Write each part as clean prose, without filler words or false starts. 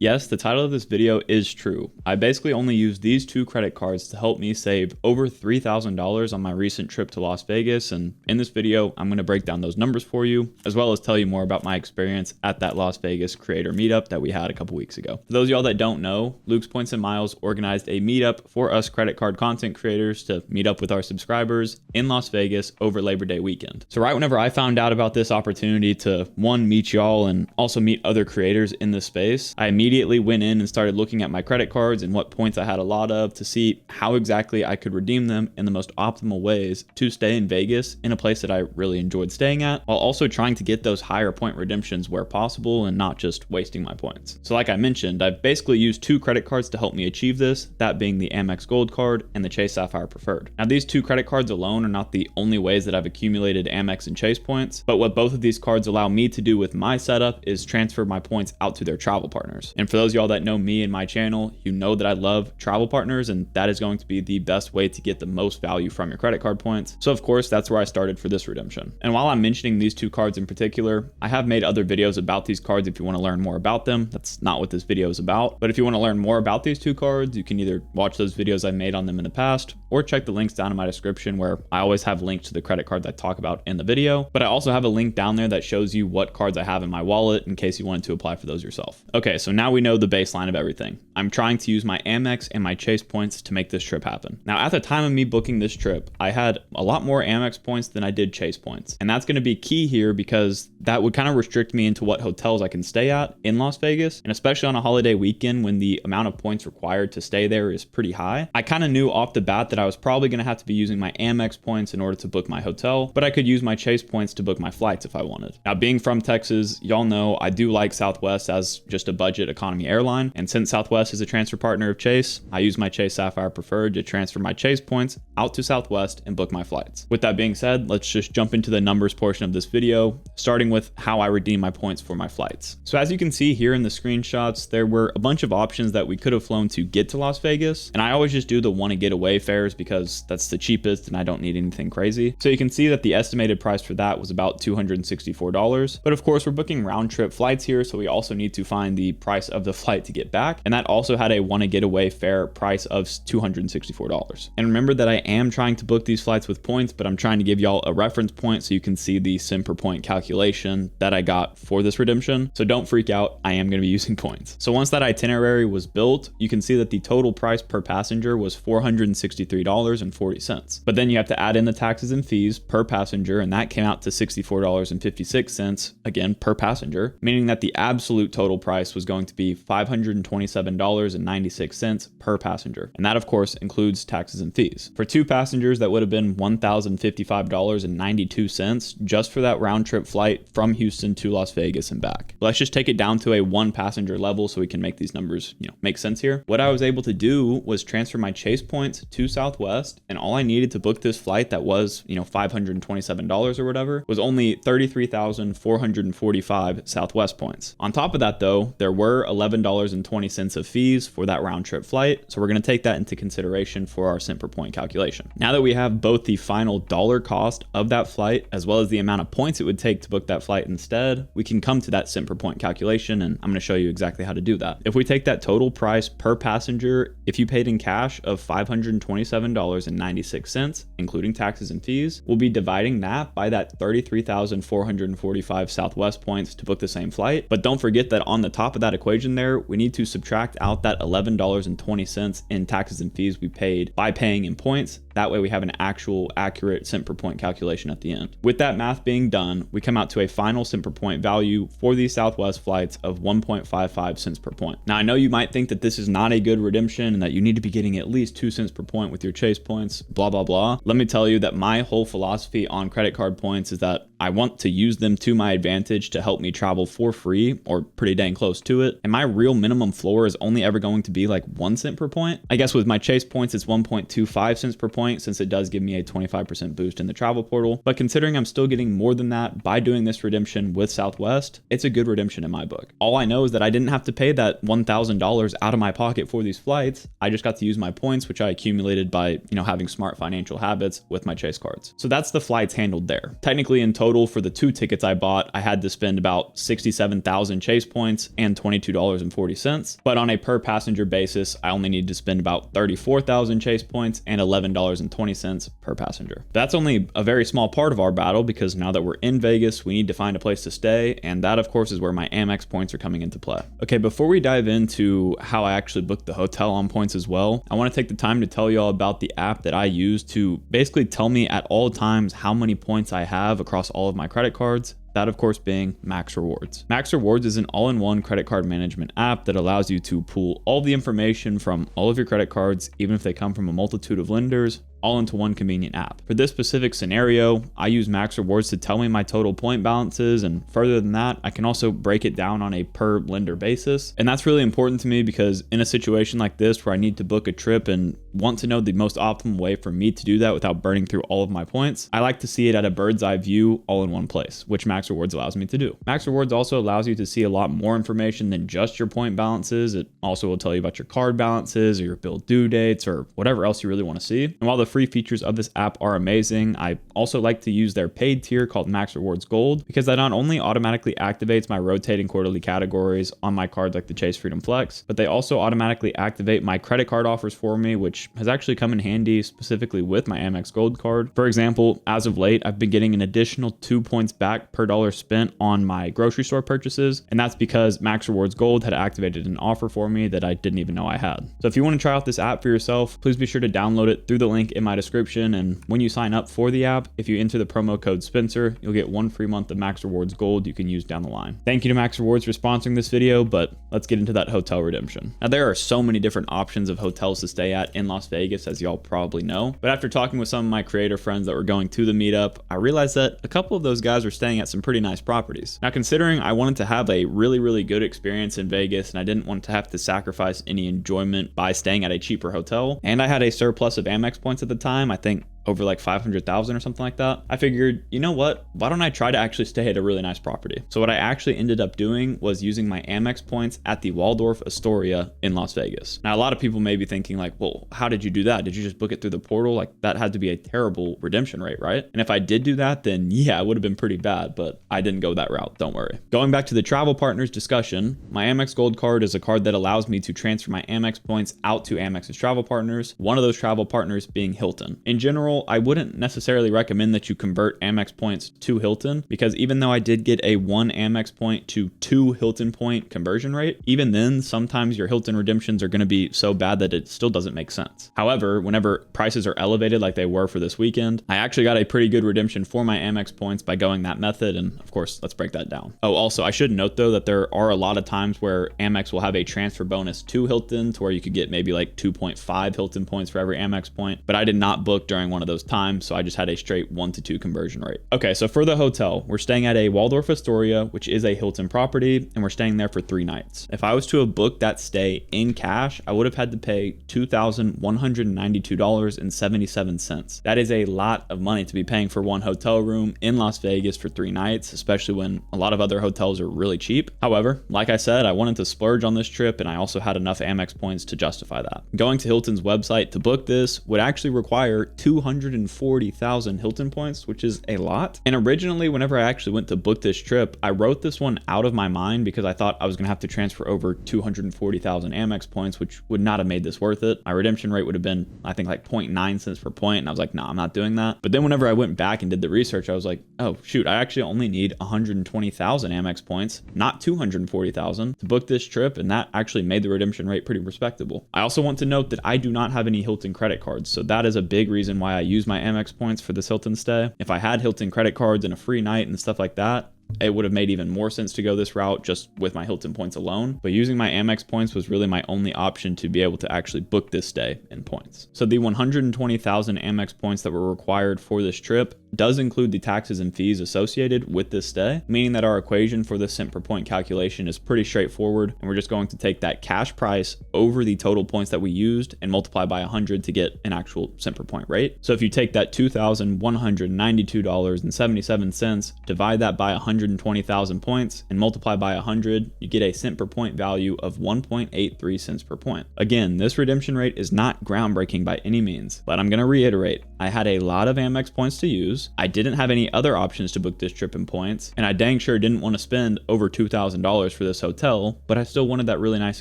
Yes, the title of this video is true. I basically only used these two credit cards to help me save over $3,000 on my recent trip to Las Vegas, and in this video, I'm going to break down those numbers for you, as well as tell you more about my experience at that Las Vegas Creator Meetup that we had a couple weeks ago. For those of y'all that don't know, Luke's Points and Miles organized a meetup for us credit card content creators to meet up with our subscribers in Las Vegas over Labor Day weekend. So right whenever I found out about this opportunity to, one, meet y'all and also meet other creators in this space, I immediately went in and started looking at my credit cards and what points I had a lot of to see how exactly I could redeem them in the most optimal ways to stay in Vegas in a place that I really enjoyed staying at, while also trying to get those higher point redemptions where possible and not just wasting my points. So like I mentioned, I've basically used two credit cards to help me achieve this, that being the Amex Gold card and the Chase Sapphire Preferred. Now these two credit cards alone are not the only ways that I've accumulated Amex and Chase points, but what both of these cards allow me to do with my setup is transfer my points out to their travel partners. And for those of y'all that know me and my channel, you know that I love travel partners, and that is going to be the best way to get the most value from your credit card points. So of course, that's where I started for this redemption. And while I'm mentioning these two cards in particular, I have made other videos about these cards if you want to learn more about them. That's not what this video is about. But if you want to learn more about these two cards, you can either watch those videos I've made on them in the past, or check the links down in my description where I always have links to the credit cards I talk about in the video. But I also have a link down there that shows you what cards I have in my wallet in case you wanted to apply for those yourself. Okay, so now we know the baseline of everything. I'm trying to use my Amex and my Chase points to make this trip happen. Now, at the time of me booking this trip, I had a lot more Amex points than I did Chase points. And that's going to be key here because that would kind of restrict me into what hotels I can stay at in Las Vegas. And especially on a holiday weekend when the amount of points required to stay there is pretty high. I kind of knew off the bat that I was probably going to have to be using my Amex points in order to book my hotel, but I could use my Chase points to book my flights if I wanted. Now, being from Texas, y'all know I do like Southwest as just a budget economy airline. And since Southwest is a transfer partner of Chase, I use my Chase Sapphire Preferred to transfer my Chase points out to Southwest and book my flights. With that being said, let's just jump into the numbers portion of this video, starting with how I redeem my points for my flights. So as you can see here in the screenshots, there were a bunch of options that we could have flown to get to Las Vegas. And I always just do the want to get away fares because that's the cheapest and I don't need anything crazy. So you can see that the estimated price for that was about $264. But of course, we're booking round trip flights here, so we also need to find the price of the flight to get back. And that also had a want to get away fare price of $264. And remember that I am trying to book these flights with points, but I'm trying to give y'all a reference point so you can see the cent per point calculation that I got for this redemption. So don't freak out, I am going to be using points. So once that itinerary was built, you can see that the total price per passenger was $463.40. But then you have to add in the taxes and fees per passenger, and that came out to $64.56, again, per passenger, meaning that the absolute total price was going to be $527.96 per passenger. And that, of course, includes taxes and fees. For two passengers, that would have been $1,055.92 just for that round trip flight from Houston to Las Vegas and back. But let's just take it down to a one passenger level so we can make these numbers, make sense here. What I was able to do was transfer my Chase points to Southwest, and all I needed to book this flight that was, $527 or whatever, was only 33,445 Southwest points. On top of that though, there were $11.20 of fees for that round trip flight. So we're going to take that into consideration for our cent per point calculation. Now that we have both the final dollar cost of that flight, as well as the amount of points it would take to book that flight instead, we can come to that cent per point calculation. And I'm going to show you exactly how to do that. If we take that total price per passenger, if you paid in cash of $527.96, including taxes and fees, we'll be dividing that by that 33,445 Southwest points to book the same flight. But don't forget that on the top of that equation there, we need to subtract out that $11.20 in taxes and fees we paid by paying in points. That way we have an actual accurate cent per point calculation at the end. With that math being done, we come out to a final cent per point value for these Southwest flights of 1.55 cents per point. Now I know you might think that this is not a good redemption and that you need to be getting at least 2 cents per point with your Chase points, blah, blah, blah. Let me tell you that my whole philosophy on credit card points is that I want to use them to my advantage to help me travel for free or pretty dang close to it. And my real minimum floor is only ever going to be like 1 cent per point. I guess with my Chase points, it's 1.25 cents per point since it does give me a 25% boost in the travel portal. But considering I'm still getting more than that by doing this redemption with Southwest, it's a good redemption in my book. All I know is that I didn't have to pay that $1,000 out of my pocket for these flights. I just got to use my points, which I accumulated by, having smart financial habits with my Chase cards. So that's the flights handled there. Technically in total for the 2 tickets I bought, I had to spend about 67,000 Chase points and $22.40. But on a per passenger basis, I only need to spend about 34,000 Chase points and $11.20 per passenger. That's only a very small part of our battle, because now that we're in Vegas, we need to find a place to stay. And that, of course, is where my Amex points are coming into play. Okay, before we dive into how I actually booked the hotel on points as well, I want to take the time to tell you all about the app that I use to basically tell me at all times how many points I have across all of my credit cards. That, of course, being Max Rewards. Max Rewards is an all-in-one credit card management app that allows you to pool all the information from all of your credit cards, even if they come from a multitude of lenders, all into one convenient app. For this specific scenario, I use Max Rewards to tell me my total point balances, and further than that, I can also break it down on a per lender basis. And that's really important to me, because in a situation like this where I need to book a trip and want to know the most optimal way for me to do that without burning through all of my points, I like to see it at a bird's eye view all in one place, which Max Rewards allows me to do. Max Rewards also allows you to see a lot more information than just your point balances. It also will tell you about your card balances or your bill due dates or whatever else you really want to see. And while the free features of this app are amazing, I also like to use their paid tier called Max Rewards Gold, because that not only automatically activates my rotating quarterly categories on my cards like the Chase Freedom Flex, but they also automatically activate my credit card offers for me, which has actually come in handy specifically with my Amex Gold card. For example, as of late, I've been getting an additional 2 points back per dollar spent on my grocery store purchases, and that's because Max Rewards Gold had activated an offer for me that I didn't even know I had. So if you want to try out this app for yourself, please be sure to download it through the link in my description. And when you sign up for the app, if you enter the promo code Spencer, you'll get 1 free month of Max Rewards Gold you can use down the line. Thank you to Max Rewards for sponsoring this video, but let's get into that hotel redemption. Now, there are so many different options of hotels to stay at in Las Vegas, as y'all probably know. But after talking with some of my creator friends that were going to the meetup, I realized that a couple of those guys were staying at some pretty nice properties. Now, considering I wanted to have a really good experience in Vegas, and I didn't want to have to sacrifice any enjoyment by staying at a cheaper hotel, and I had a surplus of Amex points at the time, I think over like 500,000 or something like that, I figured, you know what, why don't I try to actually stay at a really nice property? So what I actually ended up doing was using my Amex points at the Waldorf Astoria in Las Vegas. Now, a lot of people may be thinking like, well, how did you do that? Did you just book it through the portal? Like, that had to be a terrible redemption rate, right? And if I did do that, then yeah, it would have been pretty bad, but I didn't go that route, don't worry. Going back to the travel partners discussion, my Amex Gold card is a card that allows me to transfer my Amex points out to Amex's travel partners, one of those travel partners being Hilton. In general, I wouldn't necessarily recommend that you convert Amex points to Hilton, because even though I did get a 1 Amex point to 2 Hilton point conversion rate, even then, sometimes your Hilton redemptions are going to be so bad that it still doesn't make sense. However, whenever prices are elevated like they were for this weekend, I actually got a pretty good redemption for my Amex points by going that method. And of course, let's break that down. Oh, also, I should note though that there are a lot of times where Amex will have a transfer bonus to Hilton to where you could get maybe like 2.5 Hilton points for every Amex point, but I did not book during one of those times, so I just had a straight 1 to 2 conversion rate. Okay, so for the hotel, we're staying at a Waldorf Astoria, which is a Hilton property, and we're staying there for 3 nights. If I was to have booked that stay in cash, I would have had to pay $2,192.77. That is a lot of money to be paying for one hotel room in Las Vegas for 3 nights, especially when a lot of other hotels are really cheap. However, like I said, I wanted to splurge on this trip, and I also had enough Amex points to justify that. Going to Hilton's website to book this would actually require 240,000 Hilton points, which is a lot. And originally, whenever I actually went to book this trip, I wrote this one out of my mind because I thought I was gonna have to transfer over 240,000 Amex points, which would not have made this worth it. My redemption rate would have been, I think, like 0.9 cents per point. And I was like, no, I'm not doing that. But then whenever I went back and did the research, I was like, oh shoot, I actually only need 120,000 Amex points, not 240,000 to book this trip. And that actually made the redemption rate pretty respectable. I also want to note that I do not have any Hilton credit cards. So that is a big reason why I use my Amex points for this Hilton stay. If I had Hilton credit cards and a free night and stuff like that, it would have made even more sense to go this route just with my Hilton points alone. But using my Amex points was really my only option to be able to actually book this stay in points. So the 120,000 Amex points that were required for this trip does include the taxes and fees associated with this stay, meaning that our equation for the cent per point calculation is pretty straightforward. And we're just going to take that cash price over the total points that we used and multiply by 100 to get an actual cent per point rate. So if you take that $2,192.77, divide that by 120,000 points and multiply by 100, you get a cent per point value of 1.83 cents per point. Again, this redemption rate is not groundbreaking by any means, but I'm going to reiterate, I had a lot of Amex points to use. I didn't have any other options to book this trip in points, and I dang sure didn't want to spend over $2,000 for this hotel, but I still wanted that really nice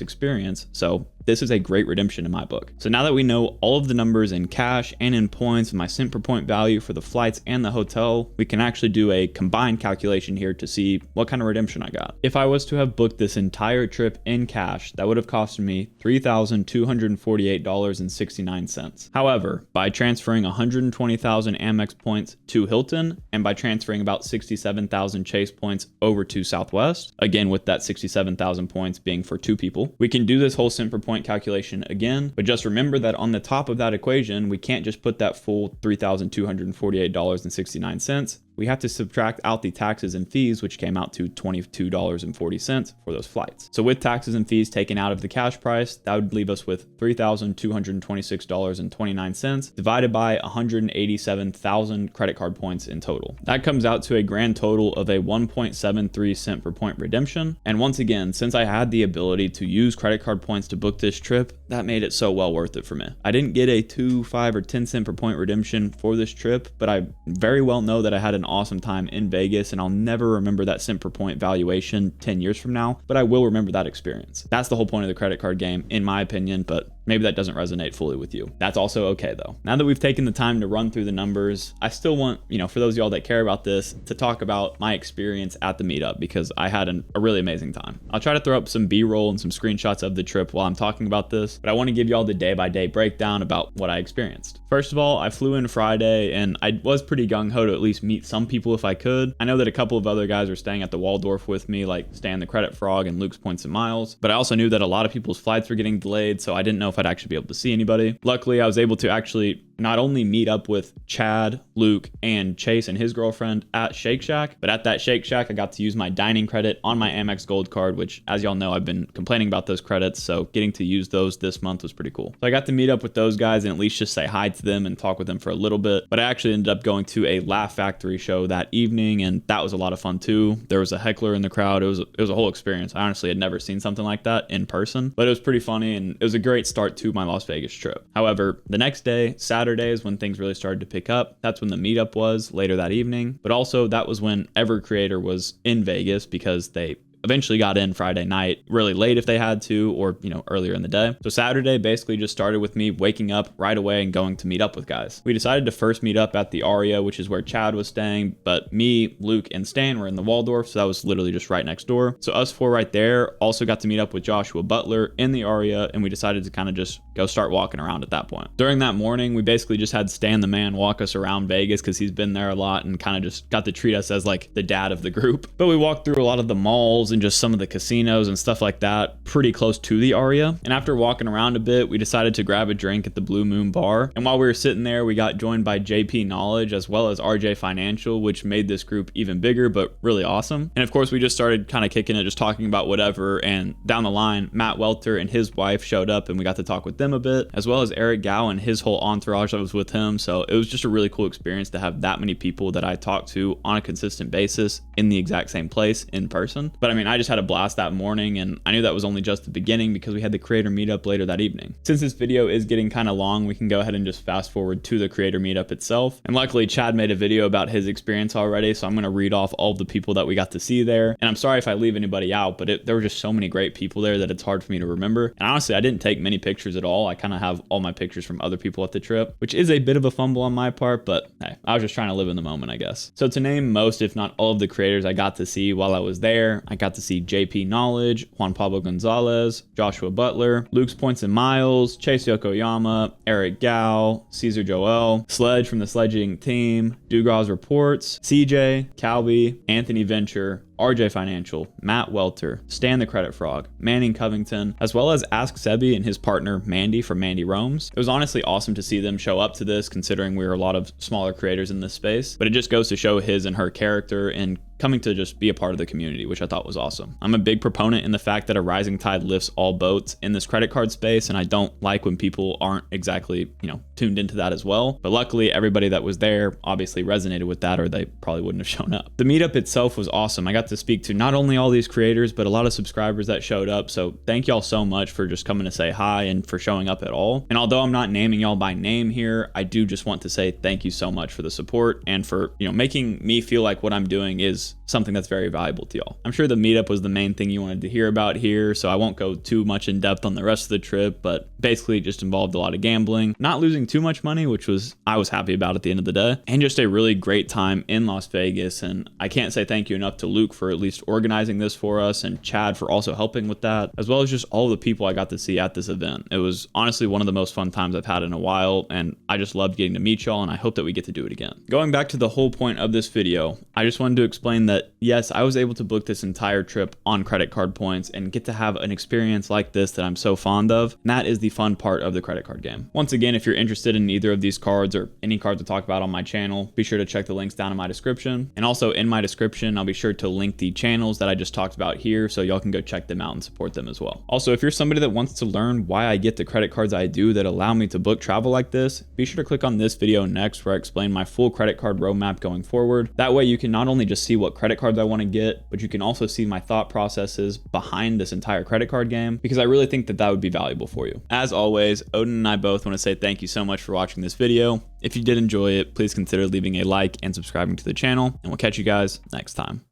experience, so this is a great redemption in my book. So now that we know all of the numbers in cash and in points and my cent per point value for the flights and the hotel, we can actually do a combined calculation here to see what kind of redemption I got. If I was to have booked this entire trip in cash, that would have cost me $3,248.69. However, by transferring 120,000 Amex points to Hilton and by transferring about 67,000 Chase points over to Southwest, again with that 67,000 points being for 2 people, we can do this whole cent per point calculation again, but just remember that on the top of that equation, we can't just put that full $3,248.69. We have to subtract out the taxes and fees, which came out to $22.40 for those flights. So with taxes and fees taken out of the cash price, that would leave us with $3,226.29 divided by 187,000 credit card points in total. That comes out to a grand total of a 1.73 cent per point redemption. And once again, since I had the ability to use credit card points to book this trip, that made it so well worth it for me. I didn't get a 2, 5, or 10 cent per point redemption for this trip, but I very well know that I had an awesome time in Vegas, and I'll never remember that cent per point valuation 10 years from now, but I will remember that experience. That's the whole point of the credit card game, in my opinion, but maybe that doesn't resonate fully with you. That's also okay though. Now that we've taken the time to run through the numbers, I still want, for those of y'all that care about this, to talk about my experience at the meetup, because I had a really amazing time. I'll try to throw up some B-roll and some screenshots of the trip while I'm talking about this, but I want to give y'all the day-by-day breakdown about what I experienced. First of all, I flew in Friday, and I was pretty gung-ho to at least meet some people if I could. I know that a couple of other guys were staying at the Waldorf with me, like Stan the Credit Frog and Luke's Points and Miles, but I also knew that a lot of people's flights were getting delayed, so I didn't know if I'd actually be able to see anybody. Luckily, I was able to actually not only meet up with Chad, Luke, and Chase and his girlfriend at Shake Shack, but at that Shake Shack, I got to use my dining credit on my Amex Gold card, which, as y'all know, I've been complaining about those credits, so getting to use those this month was pretty cool. So I got to meet up with those guys and at least just say hi to them and talk with them for a little bit, but I actually ended up going to a Laugh Factory show that evening, and that was a lot of fun too. There was a heckler in the crowd. It was a whole experience. I honestly had never seen something like that in person, but it was pretty funny, and it was a great start to my Las Vegas trip. However, the next day, Saturday, is when things really started to pick up. That's when the meetup was later that evening, but also that was when every creator was in Vegas because they eventually got in Friday night really late if they had to, or earlier in the day. So Saturday basically just started with me waking up right away and going to meet up with guys. We decided to first meet up at the Aria, which is where Chad was staying, but me, Luke, and Stan were in the Waldorf, so that was literally just right next door. So us 4 right there also got to meet up with Joshua Butler in the Aria, and we decided to kind of just go start walking around at that point. During that morning, we basically just had Stan the man walk us around Vegas because he's been there a lot and kind of just got to treat us as like the dad of the group. But we walked through a lot of the malls and just some of the casinos and stuff like that pretty close to the Aria. And after walking around a bit, we decided to grab a drink at the Blue Moon Bar. And while we were sitting there, we got joined by JP Knowledge as well as RJ Financial, which made this group even bigger, but really awesome. And of course, we just started kind of kicking it, just talking about whatever. And down the line, Matt Welter and his wife showed up and we got to talk with them a bit, as well as Eric Gao and his whole entourage that was with him. So it was just a really cool experience to have that many people that I talked to on a consistent basis in the exact same place in person. But I mean, I just had a blast that morning, and I knew that was only just the beginning because we had the creator meetup later that evening. Since this video is getting kind of long, we can go ahead and just fast forward to the creator meetup itself. And luckily, Chad made a video about his experience already, so I'm going to read off all of the people that we got to see there. And I'm sorry if I leave anybody out, but there were just so many great people there that it's hard for me to remember. And honestly, I didn't take many pictures at all. I kind of have all my pictures from other people at the trip, which is a bit of a fumble on my part, but hey, I was just trying to live in the moment, I guess. So to name most, if not all of the creators I got to see while I was there, I got to see JP Knowledge, Juan Pablo Gonzalez, Joshua Butler, Luke's Points and Miles, Chase Yokoyama, Eric Gao, Caesar Joel, Sledge from the Sledging Team, Dugras Reports, CJ, Calby, Anthony Venture, RJ Financial, Matt Welter, Stan the Credit Frog, Manning Covington, as well as Ask Sebi and his partner Mandy from Mandy Roams. It was honestly awesome to see them show up to this, considering we were a lot of smaller creators in this space, but it just goes to show his and her character and coming to just be a part of the community, which I thought was awesome. I'm a big proponent in the fact that a rising tide lifts all boats in this credit card space, and I don't like when people aren't exactly, tuned into that as well. But luckily, everybody that was there obviously resonated with that, or they probably wouldn't have shown up. The meetup itself was awesome. I got got to speak to not only all these creators, but a lot of subscribers that showed up. So thank y'all so much for just coming to say hi and for showing up at all. And although I'm not naming y'all by name here, I do just want to say thank you so much for the support and for, making me feel like what I'm doing is something that's very valuable to y'all. I'm sure the meetup was the main thing you wanted to hear about here, so I won't go too much in depth on the rest of the trip, but basically it just involved a lot of gambling, not losing too much money, which I was happy about at the end of the day, and just a really great time in Las Vegas. And I can't say thank you enough to Luke for at least organizing this for us, and Chad for also helping with that, as well as just all the people I got to see at this event. It was honestly one of the most fun times I've had in a while, and I just loved getting to meet y'all, and I hope that we get to do it again. Going back to the whole point of this video, I just wanted to explain that yes, I was able to book this entire trip on credit card points and get to have an experience like this that I'm so fond of. And that is the fun part of the credit card game. Once again, if you're interested in either of these cards or any cards to talk about on my channel, be sure to check the links down in my description. And also in my description, I'll be sure to link the channels that I just talked about here, so y'all can go check them out and support them as well. Also, if you're somebody that wants to learn why I get the credit cards I do that allow me to book travel like this, be sure to click on this video next where I explain my full credit card roadmap going forward. That way you can not only just see what credit cards I want to get, but you can also see my thought processes behind this entire credit card game, because I really think that that would be valuable for you. As always, Odin and I both want to say thank you so much for watching this video. If you did enjoy it, please consider leaving a like and subscribing to the channel, and we'll catch you guys next time.